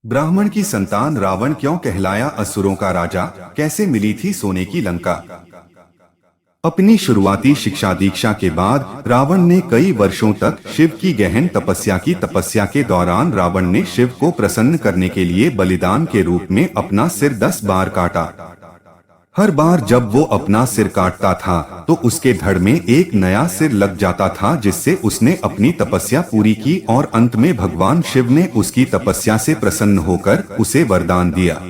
ब्राह्मण की संतान रावण क्यों कहलाया असुरों का राजा? कैसे मिली थी सोने की लंका? अपनी शुरुआती शिक्षा दीक्षा के बाद रावण ने कई वर्षों तक शिव की गहन तपस्या की। तपस्या के दौरान रावण ने शिव को प्रसन्न करने के लिए बलिदान के रूप में अपना सिर 10 बार काटा। हर बार जब वो अपना सिर काटता था तो उसके धड़ में एक नया सिर लग जाता था, जिससे उसने अपनी तपस्या पूरी की और अंत में भगवान शिव ने उसकी तपस्या से प्रसन्न होकर उसे वरदान दिया।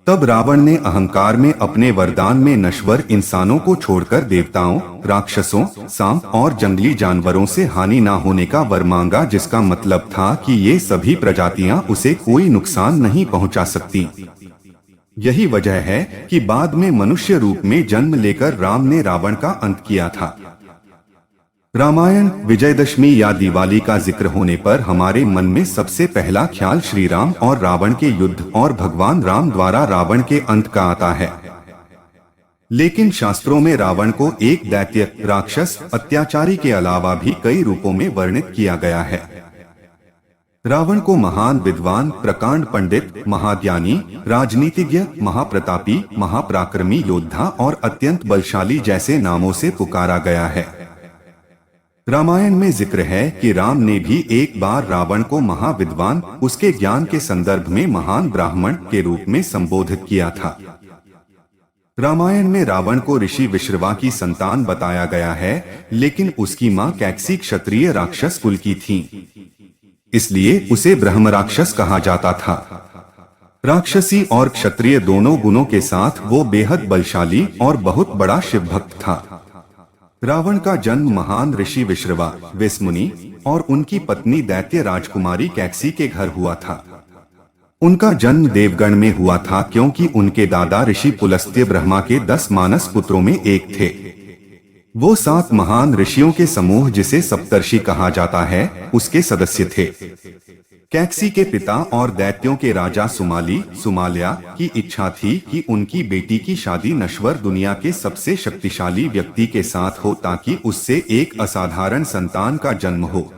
तब रावण ने अहंकार में अपने वरदान में नश्वर इंसानों को छोड़कर देवताओं, राक्षसों, सांप और जंगली जानवरों से हानि ना होने का वर मांगा, जिसका मतलब था कि ये सभी प्रजातियां उसे कोई नुकसान नहीं पहुंचा सकती। यही वजह है कि बाद में मनुष्य रूप में जन्म लेकर राम ने रावण का अंत किया था। रामायण, विजयदशमी या दिवाली का जिक्र होने पर हमारे मन में सबसे पहला ख्याल श्री राम और रावण के युद्ध और भगवान राम द्वारा रावण के अंत का आता है। लेकिन शास्त्रों में रावण को एक दैत्य, राक्षस, अत्याचारी के अलावा भी कई रूपों में वर्णित किया गया है। रावण को महान विद्वान, प्रकांड पंडित, महाज्ञानी, राजनीतिज्ञ, महाप्रतापी, महापराक्रमी योद्धा और अत्यंत बलशाली जैसे नामों से पुकारा गया है। रामायण में जिक्र है कि राम ने भी एक बार रावण को महाविद्वान, उसके ज्ञान के संदर्भ में महान ब्राह्मण के रूप में संबोधित किया था। रामायण में रावण को ऋषि विश्रवा की संतान बताया गया है, लेकिन उसकी मां कैकसी क्षत्रिय राक्षस कुल की थी, इसलिए उसे ब्रह्म राक्षस कहा जाता था। राक्षसी और क्षत्रिय दोनों गुणों के साथ वो बेहद बलशाली और बहुत बड़ा शिव भक्त था। रावण का जन्म महान ऋषि विश्रवा, विष्णुमुनि और उनकी पत्नी दैत्य राजकुमारी कैकसी के घर हुआ था। उनका जन्म देवगण में हुआ था, क्योंकि उनके दादा ऋषि पुलस्त्य ब्रह्मा के 10 मानस पुत्रों में एक थे। वो 7 महान ऋषियों के समूह, जिसे सप्तर्षि कहा जाता है, उसके सदस्य थे। कैकसी के पिता और दैत्यों के राजा सुमाल्या की इच्छा थी कि उनकी बेटी की शादी नश्वर दुनिया के सबसे शक्तिशाली व्यक्ति के साथ हो, ताकि उससे एक असाधारण संतान का जन्म हो।